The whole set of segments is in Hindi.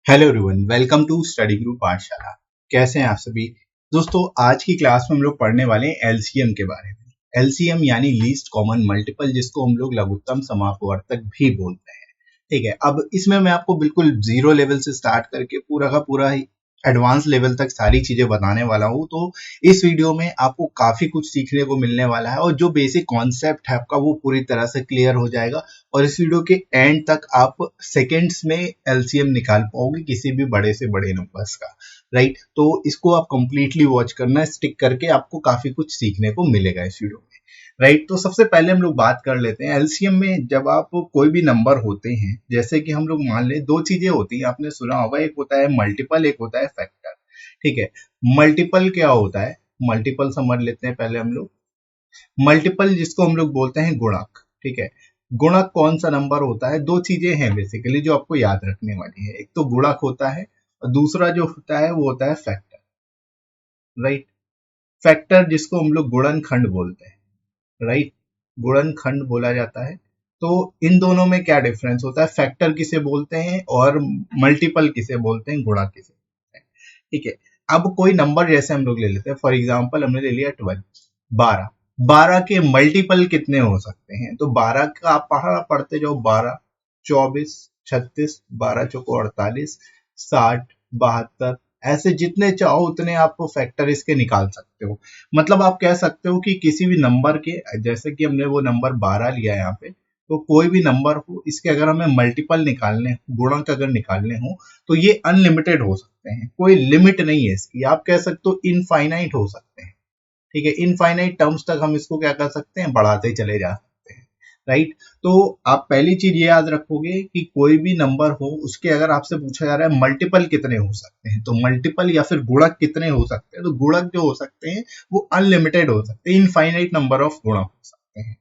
Hello everyone, welcome to study group Pathshala. कैसे हैं आप सभी दोस्तों? आज की क्लास में हम लोग पढ़ने वाले हैं एलसीएम के बारे में। एलसीएम यानी लीस्ट कॉमन मल्टीपल, जिसको हम लोग लघुत्तम समापवर्तक भी बोलते हैं। ठीक है, अब इसमें मैं आपको बिल्कुल जीरो लेवल से स्टार्ट करके पूरा का पूरा एडवांस लेवल तक सारी चीजें बताने वाला हूँ। तो इस वीडियो में आपको काफी कुछ सीखने को मिलने वाला है और जो बेसिक कॉन्सेप्ट है आपका वो पूरी तरह से क्लियर हो जाएगा। और इस वीडियो के एंड तक आप सेकेंड्स में एलसीएम निकाल पाओगे किसी भी बड़े से बड़े नंबर्स का। राइट, तो इसको आप कंप्लीटली वॉच करना, स्टिक करके आपको काफी कुछ सीखने को मिलेगा इस वीडियो में। राइट, तो सबसे पहले हम लोग बात कर लेते हैं एलसीएम में। जब आप कोई भी नंबर होते हैं, जैसे कि हम लोग मान ले दो चीजें होती हैं, आपने सुना होगा, एक होता है मल्टीपल, एक होता है फैक्टर। ठीक है, मल्टीपल क्या होता है? मल्टीपल समझ लेते हैं पहले हम लोग। मल्टीपल जिसको हम लोग बोलते हैं गुणक। ठीक है, गुणक कौन सा नंबर होता है? दो चीजें हैं बेसिकली जो आपको याद रखने वाली है। एक तो गुणक होता है और दूसरा जो होता है वो होता है फैक्टर। राइट, फैक्टर जिसको हम लोग गुणनखंड बोलते हैं। राइट, गुणनखंड बोला जाता है। तो इन दोनों में क्या डिफरेंस होता है? फैक्टर किसे बोलते हैं और मल्टीपल किसे बोलते हैं, गुणा किसे बोलते हैं। ठीक है, अब कोई नंबर जैसे हम लोग ले लेते हैं, फॉर एग्जांपल हमने ले लिया 12, 12। 12 के मल्टीपल कितने हो सकते हैं? तो 12 का आप पढ़ते जाओ, 12, 24, 36, 12 चौको 48, 60, 72, ऐसे जितने चाहो उतने आप फैक्टर इसके निकाल सकते हो। मतलब आप कह सकते हो कि किसी भी नंबर के, जैसे कि हमने वो नंबर 12 लिया है यहाँ पे, तो कोई भी नंबर हो, इसके अगर हमें मल्टीपल निकालने, गुणक अगर निकालने हो, तो ये अनलिमिटेड हो सकते हैं। कोई लिमिट नहीं है इसकी, आप कह सकते हो इनफाइनाइट हो सकते हैं। ठीक है, इनफाइनाइट टर्म्स तक हम इसको क्या कर सकते हैं, बढ़ाते चले जा सकते हैं। राइट, तो आप पहली चीज ये याद रखोगे कि कोई भी नंबर हो, उसके अगर आपसे पूछा जा रहा है मल्टीपल कितने हो सकते हैं, तो मल्टीपल या फिर गुणक कितने हो सकते हैं, तो गुणक जो हो सकते हैं वो अनलिमिटेड हो सकते हैं, इनफाइनाइट नंबर ऑफ गुणक हो सकते हैं।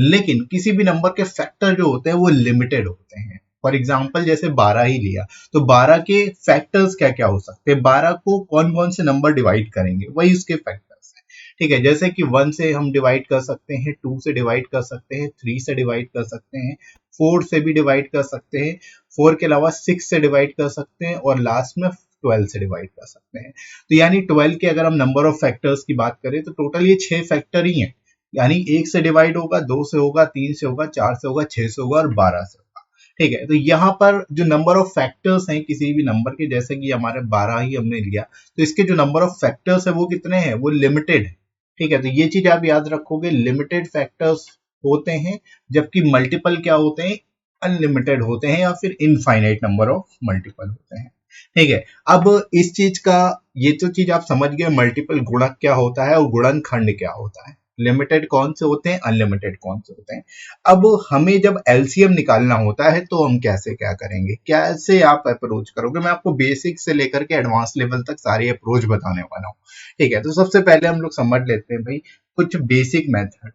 लेकिन किसी भी नंबर के फैक्टर जो होते हैं वो लिमिटेड होते हैं। फॉर एग्जाम्पल जैसे 12 ही लिया, तो 12 के फैक्टर्स क्या क्या हो सकते हैं, 12 को कौन कौन से नंबर डिवाइड करेंगे, वही उसके फैक्टर्स हैं। ठीक है, जैसे कि 1 से हम डिवाइड कर सकते हैं, 2 से डिवाइड कर सकते हैं, 3 से डिवाइड कर सकते हैं, 4 से भी डिवाइड कर सकते हैं, 4 के अलावा 6 से डिवाइड कर सकते हैं और लास्ट में 12 से डिवाइड कर सकते हैं। तो यानी 12 के अगर हम नंबर ऑफ फैक्टर्स की बात करें तो टोटल ये 6 फैक्टर ही हैं। यानी 1 से डिवाइड होगा, 2 से होगा, 3 से होगा, 4 से होगा, 6 से होगा और 12 से होगा। ठीक है, तो यहाँ पर जो नंबर ऑफ फैक्टर्स हैं किसी भी नंबर के, जैसे कि हमारे 12 ही हमने लिया, तो इसके जो नंबर ऑफ फैक्टर्स है वो कितने हैं, वो लिमिटेड है। ठीक है, तो ये चीज आप याद रखोगे, लिमिटेड फैक्टर्स होते हैं, जबकि मल्टीपल क्या होते हैं, अनलिमिटेड होते हैं या फिर इनफाइनाइट नंबर ऑफ मल्टीपल होते हैं। ठीक है, अब इस चीज का, ये तो चीज आप समझ गए मल्टीपल गुणक क्या होता है और गुणनखंड क्या होता है, लिमिटेड कौन से होते हैं, अनलिमिटेड कौन से होते हैं। अब हमें जब एलसीएम निकालना होता है तो हम कैसे क्या करेंगे, कैसे आप अप्रोच करोगे, मैं आपको बेसिक से लेकर के एडवांस लेवल तक सारी अप्रोच बताने वाला हूँ। ठीक है, तो सबसे पहले हम लोग समझ लेते हैं भाई कुछ बेसिक मेथड।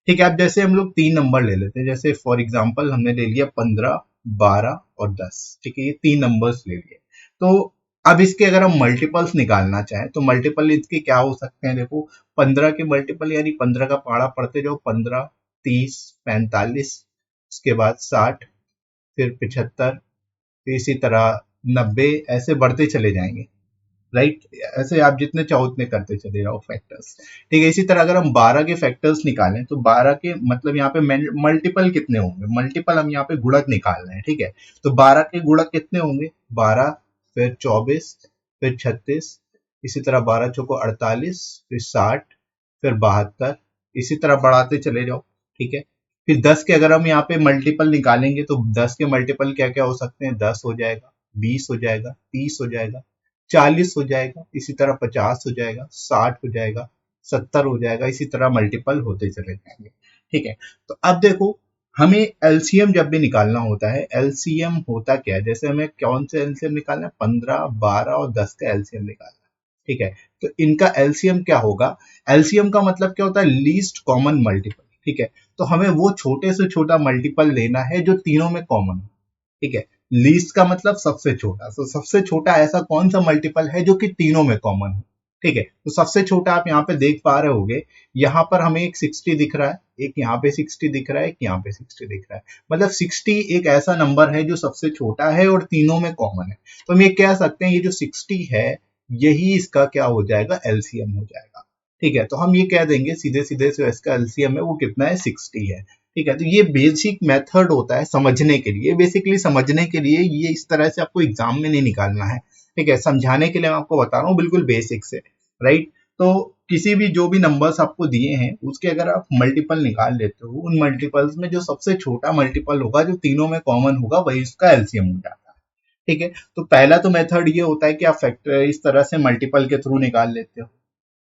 ठीक है, अब जैसे हम लोग 3 नंबर ले लेते हैं, जैसे फॉर एग्जांपल हमने ले लिया 15, 12 और 10। ठीक है, ये 3 नंबर्स ले लिए। तो अब इसके अगर हम मल्टीपल्स निकालना चाहें तो मल्टीपल इसके क्या हो सकते हैं, देखो 15 के मल्टीपल, यानी 15 का पहाड़ा पढ़ते जाओ, 15, 30, 45, उसके बाद 60, फिर 75, फिर इसी तरह 90, ऐसे बढ़ते चले जाएंगे। राइट, ऐसे आप जितने चाहो उतने करते चले जाओ फैक्टर्स। ठीक है, इसी तरह अगर हम 12 के फैक्टर्स निकालें तो 12 के मतलब यहाँ पे मल्टीपल कितने होंगे, मल्टीपल हम यहाँ पे गुणक निकाल रहे हैं। ठीक है, तो 12 के गुणक कितने होंगे, 12, फिर 24, फिर 36, इसी तरह 12 चौको 48, फिर 60, फिर 72, इसी तरह बढ़ाते चले जाओ। ठीक है, फिर 10 के अगर हम यहाँ पे मल्टीपल निकालेंगे तो 10 के मल्टीपल क्या क्या हो सकते हैं, 10 हो जाएगा, 20 हो जाएगा, 30 हो जाएगा, 40 हो जाएगा, इसी तरह 50 हो जाएगा, 60 हो जाएगा, 70 हो जाएगा, इसी तरह मल्टीपल होते चले जाएंगे। ठीक है, तो अब देखो हमें एलसीएम जब भी निकालना होता है, एलसीएम होता क्या है, जैसे हमें कौन से एलसीएम निकालना है, 15, 12 और 10 का एलसीएम निकालना है। ठीक है, तो इनका एलसीएम क्या होगा, एलसीएम का मतलब क्या होता है, लीस्ट कॉमन मल्टीपल। ठीक है, तो हमें वो छोटे से छोटा मल्टीपल लेना है जो तीनों में कॉमन हो। ठीक है, लीस्ट का मतलब सबसे छोटा, तो सबसे छोटा ऐसा कौन सा मल्टीपल है जो कि तीनों में कॉमन हो। ठीक है, तो सबसे छोटा आप यहाँ पे देख पा रहे होगे, यहाँ पर हमें एक 60 दिख रहा है, एक यहाँ पे 60 दिख रहा है, एक यहाँ पे 60 दिख रहा है। मतलब 60 एक ऐसा नंबर है जो सबसे छोटा है और तीनों में कॉमन है। तो हम ये कह सकते हैं ये जो 60 है यही इसका क्या हो जाएगा, एलसीएम हो जाएगा। ठीक है, तो हम ये कह देंगे सीधे सीधे से इसका एलसीएम है वो कितना है, 60 है। ठीक है, तो ये बेसिक मेथड होता है समझने के लिए, बेसिकली समझने के लिए, ये इस तरह से आपको एग्जाम में नहीं निकालना है। ठीक है, समझाने के लिए मैं आपको बता रहा हूँ बिल्कुल बेसिक से, राइट। तो किसी भी जो भी नंबर्स आपको दिए हैं उसके अगर आप मल्टीपल निकाल लेते हो, उन मल्टीपल्स में जो सबसे छोटा मल्टीपल होगा जो तीनों में कॉमन होगा वही उसका एलसीएम हो जाता है। ठीक है, तो पहला तो मेथड ये होता है कि आप फैक्टर इस तरह से मल्टीपल के थ्रू निकाल लेते हो।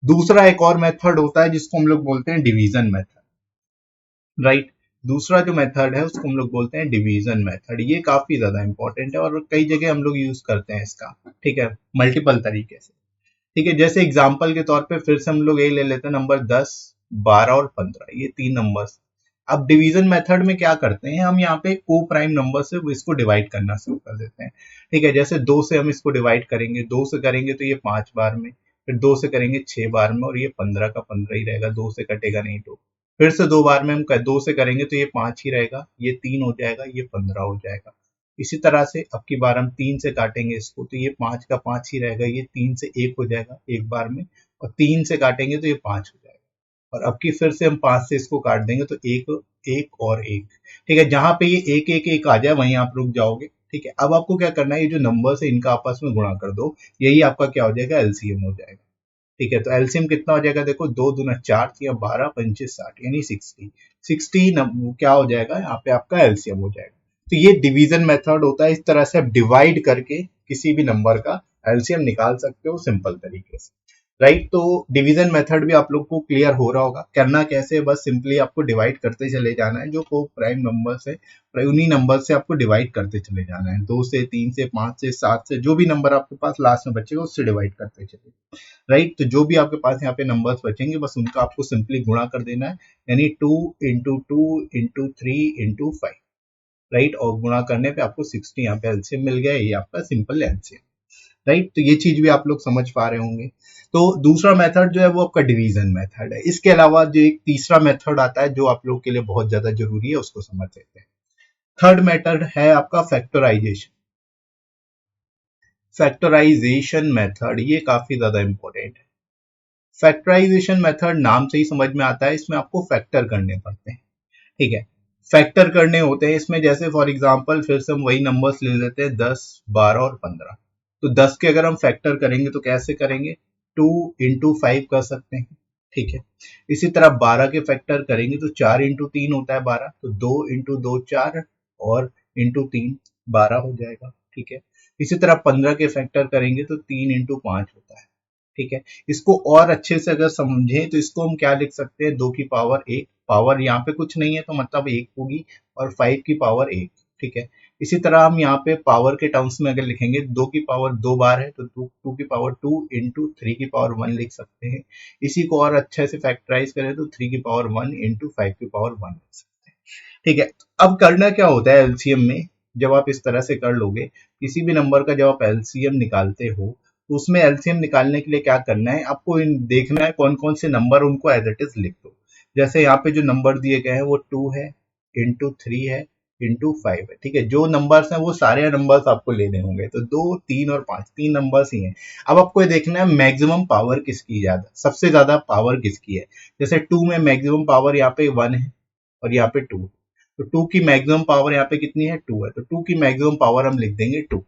दूसरा एक और मेथड होता है जिसको हम लोग बोलते हैं डिवीजन मेथड, राइट। दूसरा जो मेथड है उसको हम लोग बोलते हैं डिवीजन मेथड। ये काफी ज्यादा इंपॉर्टेंट है और कई जगह हम लोग यूज करते हैं इसका। ठीक है, मल्टीपल तरीके से। ठीक है, जैसे एग्जाम्पल के तौर पे फिर से हम लोग यही ले लेते हैं नंबर 10, 12 और 15, ये तीन नंबर्स। अब डिवीजन मेथड में क्या करते हैं, हम यहाँ पे को प्राइम नंबर से इसको डिवाइड करना शुरू कर देते हैं। ठीक है, जैसे 2 से हम इसको डिवाइड करेंगे, 2 से करेंगे तो ये 5 बार में, फिर 2 से करेंगे 6 बार में, और ये 15 का 15 ही रहेगा, 2 से कटेगा नहीं। तो फिर से 2 बार में हम 2 से करेंगे तो ये 5 ही रहेगा, ये 3 हो जाएगा, ये 15 हो जाएगा। इसी तरह से अब की बार हम 3 से काटेंगे इसको तो ये 5 का 5 ही रहेगा, ये 3 से 1 हो जाएगा एक बार में, और 3 से काटेंगे तो ये 5 हो जाएगा। और अब की फिर से हम 5 से इसको काट देंगे तो एक, एक और एक। ठीक है, जहां पे ये एक एक एक आ जाए वहीं आप रुक जाओगे। ठीक है, अब आपको क्या करना है, ये जो नंबर्स है इनका आपस में गुणा कर दो, यही आपका क्या हो जाएगा, एलसीएम हो जाएगा। ठीक है, तो एलसीएम कितना हो जाएगा, देखो 2 दूना 4, 12 पंचे 60 यानी 60। 60 क्या हो जाएगा यहाँ पे आपका एलसीएम हो जाएगा। तो ये डिवीजन मेथड होता है, इस तरह से आप डिवाइड करके किसी भी नंबर का एलसीएम निकाल सकते हो सिंपल तरीके से, राइट। तो डिवीजन मेथड भी आप लोग को क्लियर हो रहा होगा, करना कैसे है, बस सिंपली आपको डिवाइड करते चले जाना है, जो को प्राइम नंबर से उन्हीं नंबर से आपको डिवाइड करते चले जाना है, 2 से 3 से 5 से 7 से, जो भी नंबर आपके पास लास्ट में बचेगा उससे डिवाइड करते चले, राइट। तो जो भी आपके पास यहाँ पे नंबर्स बचेंगे बस उनका आपको सिंपली गुणा कर देना है, यानी 2 × 2 × 3 × 5, राइट। और गुणा करने पे आपको 60 यहाँ पे एलसीएम मिल गया, ये आपका सिंपल एलसीएम, राइट। तो ये चीज भी आप लोग समझ पा रहे होंगे। तो दूसरा मेथड जो है वो आपका डिवीजन मेथड है। इसके अलावा जो एक तीसरा मेथड आता है जो आप लोग के लिए बहुत ज्यादा जरूरी है, उसको समझ लेते हैं। थर्ड मेथड है आपका फैक्टराइजेशन। फैक्टराइजेशन मेथड ये काफी ज्यादा इंपॉर्टेंट है। फैक्टराइजेशन मेथड नाम से ही समझ में आता है, इसमें आपको फैक्टर करने पड़ते हैं। ठीक है, फैक्टर करने होते हैं इसमें, जैसे फॉर एग्जांपल फिर से हम वही नंबर्स ले लेते हैं 10, 12 और 15। तो 10 के अगर हम फैक्टर करेंगे तो कैसे करेंगे, 2 × 5 कर सकते हैं। ठीक है, इसी तरह 12 के फैक्टर करेंगे तो 4 × 3 होता है 12, तो 2 × 2 4 और ×3 12 हो जाएगा। ठीक है, इसी तरह 15 के फैक्टर करेंगे तो 3 × 5 होता है। ठीक है, इसको और अच्छे से अगर समझें तो इसको हम क्या लिख सकते हैं, 2 की पावर 1, पावर यहाँ पे कुछ नहीं है तो मतलब 1 होगी, और 5 की पावर 1। ठीक है, इसी तरह हम यहाँ पे पावर के टर्म्स में अगर लिखेंगे, 2 की पावर 2 बार है तो 2 की पावर 2 × 3 की पावर 1 लिख सकते हैं। इसी को और अच्छे से फैक्टराइज करें तो 3 की पावर 1 × 5 की पावर 1 लिख सकते हैं। ठीक है, अब करना क्या होता है एलसीएम में, जब आप इस तरह से कर लोगे किसी भी नंबर का, जब आप एलसीएम निकालते हो तो उसमें एलसीएम निकालने के लिए क्या करना है, आपको देखना है कौन कौन से नंबर, उनको एज इट इज लिख दो। जैसे यहाँ पे जो नंबर दिए गए हैं वो 2 है, ×3 है, ×5 है। ठीक है, जो नंबर्स हैं वो सारे नंबर्स आपको लेने होंगे, तो 2, 3 और 5 तीन नंबर्स ही हैं। अब आपको ये देखना है मैक्सिमम पावर किसकी ज्यादा, सबसे ज्यादा पावर किसकी है। जैसे 2 में मैक्सिमम पावर यहाँ पे 1 है और यहाँ पे 2, तो 2 की मैक्सिमम पावर यहाँ पे कितनी है, 2 है, तो 2 की मैक्सिमम पावर हम लिख देंगे 2।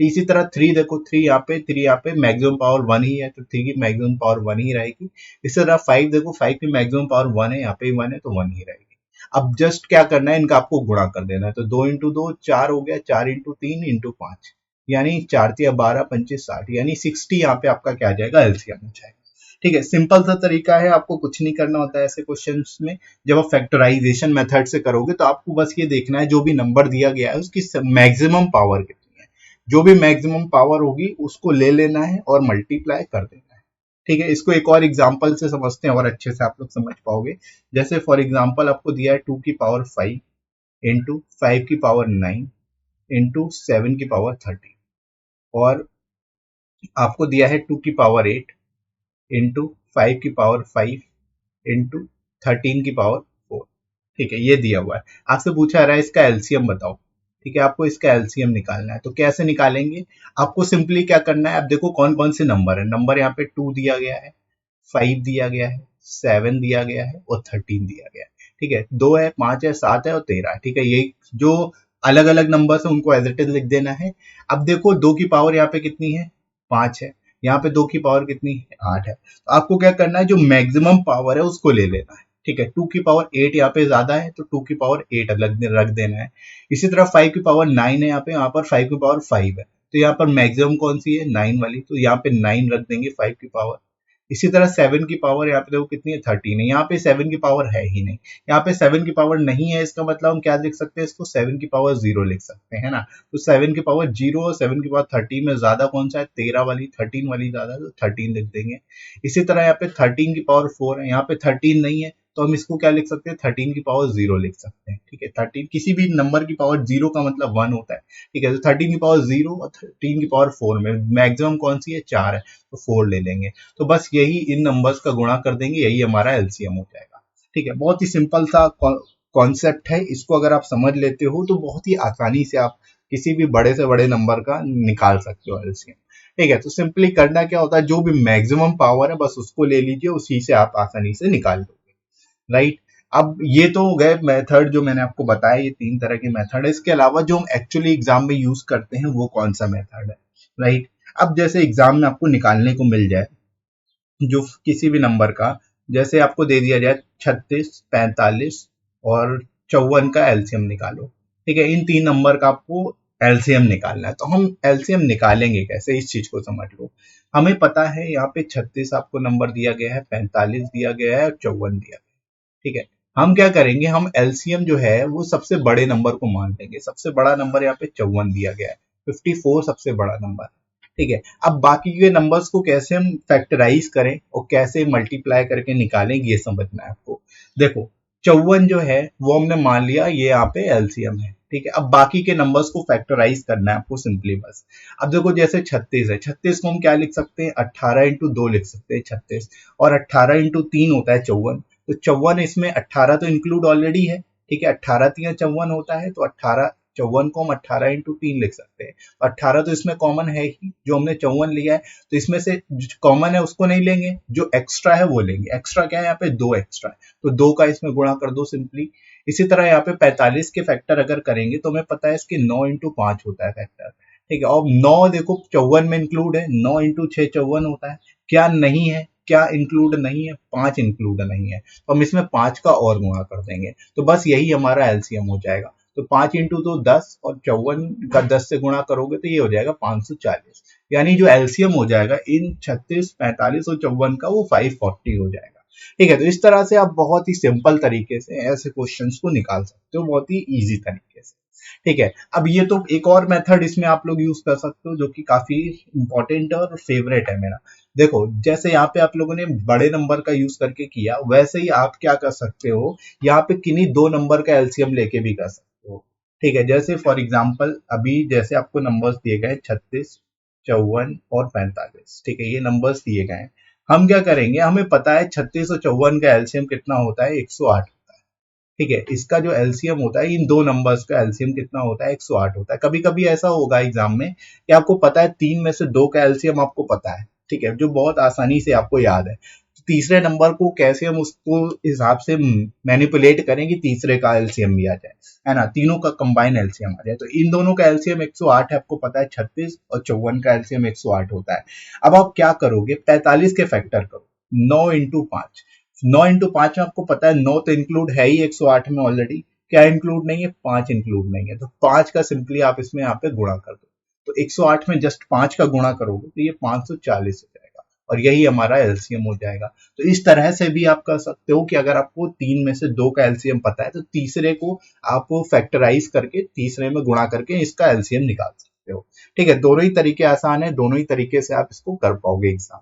इसी तरह 3 देखो, 3 यहाँ पे मैक्सिमम पावर 1 ही है तो 3 की मैक्सिमम पावर 1 ही रहेगी। इसी तरह 5 देखो, 5 की मैक्सिमम पावर 1 है, यहाँ पे 1 है तो 1 ही रहेगी। अब जस्ट क्या करना है, इनका आपको गुणा कर देना है, तो 2 × 2 4 हो गया, 4 × 3 × 5 यानी 4 × 3 = 12 पंचे 60 यानी 60 यहाँ पे आपका क्या आ जाएगा, एलसीएम हो जाएगा। ठीक है, सिंपल सा तरीका है, आपको कुछ नहीं करना होता है ऐसे क्वेश्चंस में। जब आप फैक्टराइजेशन मेथड से करोगे तो आपको बस ये देखना है जो भी नंबर दिया गया है उसकी मैक्सिमम पावर कितनी है, जो भी मैक्सिमम पावर होगी उसको ले लेना है और मल्टीप्लाई कर देना है। ठीक है, इसको एक और एग्जांपल से समझते हैं और अच्छे से आप लोग समझ पाओगे। जैसे फॉर एग्जांपल आपको दिया है 2 की पावर 5 इंटू 5 की पावर 9 इंटू 7 की पावर 30, और आपको दिया है 2 की पावर 8 इंटू 5 की पावर 5 इंटू 13 की पावर 4। ठीक है, ये दिया हुआ है। आपसे पूछा जा रहा है इसका एलसीएम बताओ। ठीक है, आपको इसका एलसीएम निकालना है। तो कैसे निकालेंगे? आपको सिंपली क्या करना है, अब देखो कौन कौन से नंबर है। नंबर यहाँ पे 2 दिया गया है, 5 दिया गया है, 7 दिया गया है और 13 दिया गया है। ठीक है, 2 है, 5 है, 7 है और 13 है। ठीक है, ये जो अलग अलग नंबर है उनको एज इट इज लिख देना है। अब देखो 2 की पावर यहाँ पे कितनी है, 5 है। यहाँ पे 2 की पावर कितनी है, 8 है। तो आपको क्या करना है, जो मैक्सिमम पावर है उसको ले लेना है। ठीक है, 2 की पावर 8 यहाँ पे ज्यादा है तो 2 की पावर 8 अलग रख देना है। इसी तरह 5 की पावर 9 है, यहाँ पर 5 की पावर 5 है। तो यहाँ पर मैक्सिमम कौन सी है, 9 वाली, तो यहाँ पे 9 रख देंगे 5 की पावर। इसी तरह 7 की पावर यहाँ पे देखो कितनी है, 13 है। यहाँ पे 7 की पावर है ही नहीं, यहाँ पे 7 की पावर नहीं है, इसका मतलब हम क्या लिख सकते हैं, इसको 7 की पावर 0 लिख सकते हैं ना। तो 7 की पावर 0 और 7 की पावर 13 में ज्यादा कौन सा है, 13 वाली, 13 वाली ज्यादा है, तो 13 लिख देंगे। इसी तरह यहाँ पे 13 की पावर 4 है, यहाँ पे 13 नहीं है तो हम इसको क्या लिख सकते हैं, 13 की पावर 0 लिख सकते हैं। ठीक है, 13 किसी भी नंबर की पावर 0 का मतलब 1 होता है। ठीक है, तो 13 की पावर 0 और 13 की पावर 4 में मैक्सिमम कौन सी है, 4 है, तो 4 ले लेंगे। तो बस यही इन नंबर्स का गुणा कर देंगे, यही हमारा एलसीएम हो जाएगा। ठीक है, बहुत ही सिंपल सा कॉन्सेप्ट है। इसको अगर आप समझ लेते हो तो बहुत ही आसानी से आप किसी भी बड़े से बड़े नंबर का निकाल सकते हो एलसीएम। ठीक है, तो सिंपली करना क्या होता है, जो भी मैक्सिमम पावर है बस उसको ले लीजिए, उसी से आप आसानी से निकाल दोगे। राइट, अब ये तो हो गए मेथड जो मैंने आपको बताया, ये 3 तरह के मेथड है। इसके अलावा जो हम एक्चुअली एग्जाम में यूज करते हैं वो कौन सा मेथड है। राइट, अब जैसे एग्जाम में आपको निकालने को मिल जाए जो किसी भी नंबर का, जैसे आपको दे दिया जाए 36, 45 और 54 का एलसीएम निकालो। ठीक है, इन 3 नंबर का आपको एलसीएम निकालना है। तो हम एलसीएम निकालेंगे कैसे, इस चीज को समझ लो। हमें पता है यहाँ पे 36 आपको नंबर दिया गया है, 45 दिया गया है और 54 दिया गया है। ठीक है, हम क्या करेंगे, हम एलसीएम जो है वो सबसे बड़े नंबर को मान लेंगे। सबसे बड़ा नंबर यहाँ पे 54 दिया गया है, 54 सबसे बड़ा नंबर। ठीक है, अब बाकी के नंबर्स को कैसे हम फैक्टराइज करें और कैसे मल्टीप्लाई करके निकालेंगे ये समझना है आपको। देखो 54 जो है वो हमने मान लिया ये यहाँ पे एलसीएम है। ठीक है, अब बाकी के नंबर्स को फैक्टराइज करना है आपको सिंपली बस। अब देखो जैसे 36 है, 36 को हम क्या लिख सकते हैं, 18 इंटू 2 लिख सकते हैं 36, और 18 इंटू 3 होता है 54। तो 54 इसमें 18 तो इंक्लूड ऑलरेडी है। ठीक है, 18 3 54 होता है, तो 18 54 को हम 18 इंटू 3 लिख सकते हैं। 18 तो इसमें कॉमन है ही, जो हमने 54 लिया है, तो इसमें से जो कॉमन है उसको नहीं लेंगे, जो एक्स्ट्रा है वो लेंगे। एक्स्ट्रा क्या है, यहाँ पे 2 एक्स्ट्रा है, तो 2 का इसमें गुणा कर दो सिंपली। इसी तरह यहाँ पे 45 के फैक्टर अगर करेंगे तो हमें पता है इसके 9 इंटू 5 होता है फैक्टर। ठीक है, और 9 देखो 54 में इंक्लूड है, 9 इंटू 6 54 होता है। क्या नहीं है, क्या इंक्लूड नहीं है, 5 इंक्लूड नहीं है, तो हम इसमें 5 का और गुणा कर देंगे। तो बस यही हमारा एलसीएम हो जाएगा। तो 5 इंटू 2 10 और 54 का 10 से गुणा करोगे तो ये हो जाएगा 540। यानी जो एलसीएम हो जाएगा इन 36, 45 और 54 का वो 540 हो जाएगा। ठीक है, तो इस तरह से आप बहुत ही सिंपल तरीके से ऐसे क्वेश्चंस को निकाल सकते हो, बहुत ही इजी तरीके से। ठीक है, अब ये तो एक और मेथड इसमें आप लोग यूज कर सकते हो जो कि काफी इंपॉर्टेंट है और फेवरेट है मेरा। देखो जैसे यहाँ पे आप लोगों ने बड़े नंबर का यूज करके किया, वैसे ही आप क्या कर सकते हो, यहाँ पे किन्हीं 2 नंबर का एलसीएम लेके भी कर सकते हो। ठीक है, जैसे फॉर एग्जाम्पल अभी जैसे आपको नंबर्स दिए गए 36, 54 और 45। ठीक है, ये नंबर्स दिए गए हैं। हम क्या करेंगे, हमें पता है 36 और 54 का एलसीएम कितना होता है, 108। ठीक है, इसका जो एलसीएम होता है इन 2 नंबर्स का एलसीएम कितना होता है, 108 होता है। कभी कभी ऐसा होगा एग्जाम में कि आपको पता है 3 में से 2 का एलसीएम आपको पता है। ठीक है, जो बहुत आसानी से आपको याद है। तो तीसरे नंबर को कैसे हम उसको हिसाब से मैनिपुलेट करें कि तीसरे का एलसीएम भी आ जाए, है ना, तीनों का कंबाइन एलसीएम आ जाए। तो इन दोनों का एलसीएम 108 है, आपको पता है 36 और 54 का एलसीएम 108 होता है। अब आप क्या करोगे, 45 के फैक्टर करो, 9 इंटू 5। 9 इंटू 5 में आपको पता है 9 तो इंक्लूड है ही 108 में ऑलरेडी। क्या इंक्लूड नहीं है, 5 इंक्लूड नहीं है, तो 5 का सिंपली आप इसमें यहाँ पे गुणा कर दो। तो 108 में जस्ट 5 का गुणा करोगे तो ये 540 हो जाएगा, और यही हमारा एलसीएम हो जाएगा। तो इस तरह से भी आप कर सकते हो कि अगर आपको 3 में से 2 का एलसीएम पता है तो तीसरे को आप फैक्टराइज करके तीसरे में गुणा करके इसका एलसीएम निकाल सकते हो। ठीक है, दोनों ही तरीके आसान है, दोनों ही तरीके से आप इसको कर पाओगे एग्जाम,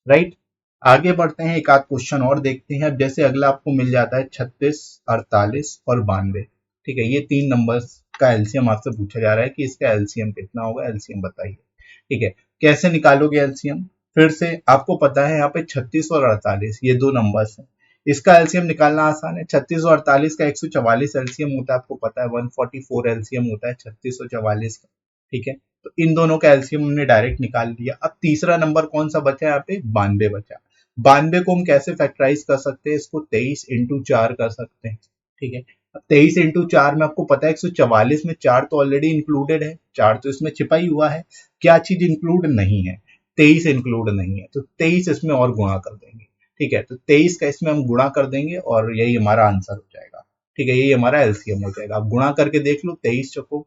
राइट। आगे बढ़ते हैं, एक आध क्वेश्चन और देखते हैं। अब जैसे अगला आपको मिल जाता है 36, 48 और 92। ठीक है, ये 3 नंबर्स का एलसीएम आपसे पूछा जा रहा है कि इसका एलसीएम कितना होगा, एलसीएम बताइए। ठीक है, कैसे निकालोगे एलसीएम, फिर से आपको पता है यहाँ पे 36 और 48 ये दो नंबर्स हैं, इसका एलसीएम निकालना आसान है। 36 और 48 का 144 एलसीएम होता है, आपको पता है 144 एलसीएम होता है 36 और 44 का, ठीक है। तो इन दोनों का एलसीएम हमने डायरेक्ट निकाल लिया। अब तीसरा नंबर कौन सा बचा यहाँ पे, 92 बचा। 92 को हम कैसे फैक्टराइज कर सकते हैं, इसको 23 इंटू 4 कर सकते हैं, ठीक है। 23 इंटू 4 में आपको पता है 144 में 4 तो ऑलरेडी इंक्लूडेड है, 4 तो इसमें छिपा ही हुआ है, क्या चीज इंक्लूड नहीं है, 23 इंक्लूड नहीं है, तो 23 इसमें और गुणा कर देंगे, ठीक है। तो 23 का इसमें हम गुणा कर देंगे और यही हमारा आंसर हो जाएगा, ठीक है, यही हमारा एलसीएम हो जाएगा। आप गुणा करके देख लो, 23 चौको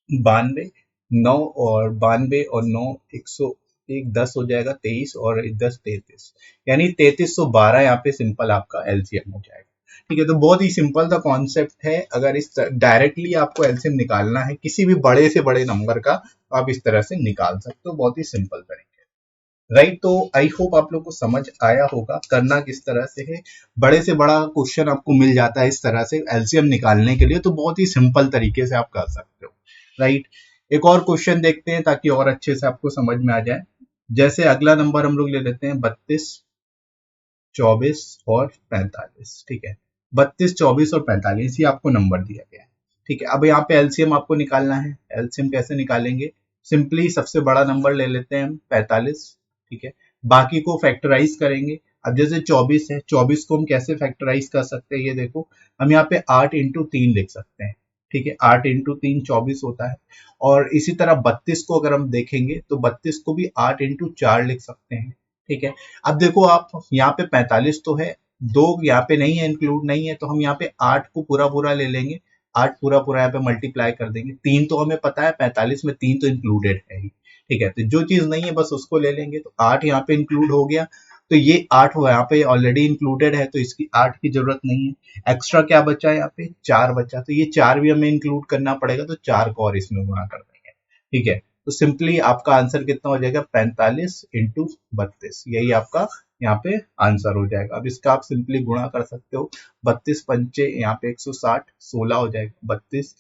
92, 9 और 92 और 9 101, 10 हो जाएगा, 23 और 10 33, यानी 3312 यहाँ पे सिंपल आपका एलसीएम हो जाएगा, ठीक है। तो बहुत ही सिंपल सा कॉन्सेप्ट है, अगर इस डायरेक्टली आपको एलसीएम निकालना है किसी भी बड़े से बड़े नंबर का, आप इस तरह से निकाल सकते हो, बहुत ही सिंपल तरीके, राइट। तो आई होप आप लोग को समझ आया होगा करना किस तरह से है। बड़े से बड़ा क्वेश्चन आपको मिल जाता है इस तरह से एलसीएम निकालने के लिए, तो बहुत ही सिंपल तरीके से आप कर सकते हो, राइट। एक और क्वेश्चन देखते हैं ताकि और अच्छे से आपको समझ में आ जाए। जैसे अगला नंबर हम लोग ले लेते हैं 32, 24 और 45, ठीक है। 32, 24 और 45 ये आपको नंबर दिया गया है, ठीक है। अब यहाँ पे एलसीएम आपको निकालना है। एलसीएम कैसे निकालेंगे, सिंपली सबसे बड़ा नंबर ले लेते हैं हम 45, ठीक है। बाकी को फैक्टराइज करेंगे। अब जैसे 24 है, 24 को हम कैसे फैक्टराइज कर सकते हैं, ये देखो हम यहाँ पे 8 इंटू 3 लिख सकते हैं, ठीक है। 8 इंटू 3 24 होता है। और इसी तरह 32 को अगर हम देखेंगे तो 32 को भी 8 इंटू 4 लिख सकते हैं, ठीक है। अब देखो आप यहाँ पे 45 तो है, दो यहाँ पे नहीं है, इंक्लूड नहीं है, तो हम यहाँ पे 8 को पूरा पूरा ले लेंगे, 8 पूरा पूरा यहाँ पे मल्टीप्लाई कर देंगे। 3 तो हमें पता है 45 में 3 तो इंक्लूडेड है ही, ठीक है। तो जो चीज नहीं है बस उसको ले लेंगे, तो 8 यहाँ पे इंक्लूड हो गया, तो ये 8 यहाँ पे ऑलरेडी इंक्लूडेड है, तो इसकी 8 की जरूरत नहीं है। एक्स्ट्रा क्या बचा है, यहाँ पे 4 बचा, तो ये 4 भी हमें इंक्लूड करना पड़ेगा, तो 4 को और इसमें गुणा कर देंगे, ठीक है। तो सिंपली आपका आंसर कितना हो जाएगा, 45 इंटू 32, यही आपका यहाँ पे आंसर हो जाएगा। अब इसका आप सिंपली गुणा कर सकते हो, 32 पंचे यहाँ पे 160, 16 हो जाएगा 32,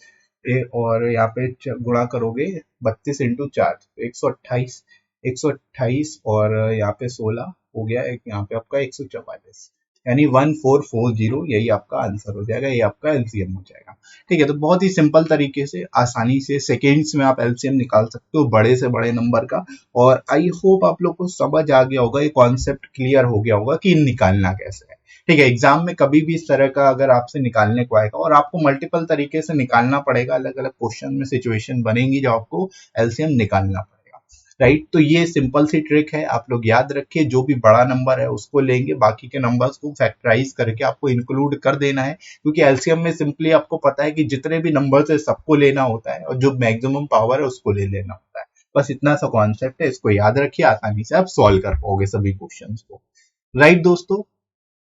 और यहाँ पे गुणा करोगे 32 इंटू 4 128, 128 और यहाँ पे 16 हो गया, एक यहाँ पे आपका 144, यानी 1440, यही आपका आंसर हो जाएगा, ये आपका एलसीएम हो जाएगा, ठीक है। तो बहुत ही सिंपल तरीके से आसानी से सेकेंड्स में आप एलसीएम निकाल सकते हो बड़े से बड़े नंबर का। और आई होप आप लोग को समझ आ गया होगा, ये कॉन्सेप्ट क्लियर हो गया होगा कि निकालना कैसे है, ठीक है। एग्जाम में कभी भी इस तरह का अगर आपसे निकालने को आएगा और आपको मल्टीपल तरीके से निकालना पड़ेगा, अलग अलग क्वेश्चन में सिचुएशन बनेंगी जो आपको एलसीएम निकालना पड़ेगा, राइट। तो ये सिंपल सी ट्रिक है, आप लोग याद रखिए, जो भी बड़ा नंबर है उसको लेंगे, बाकी के नंबर्स को फैक्टराइज करके आपको इंक्लूड कर देना है, क्योंकि एलसीएम में सिंपली आपको पता है कि जितने भी नंबर्स है सबको लेना होता है और जो मैक्सिमम पावर है उसको ले लेना होता है। बस इतना सा कॉन्सेप्ट है, इसको याद रखिए, आसानी से आप सॉल्व कर पाओगे सभी क्वेश्चंस को, राइट दोस्तों।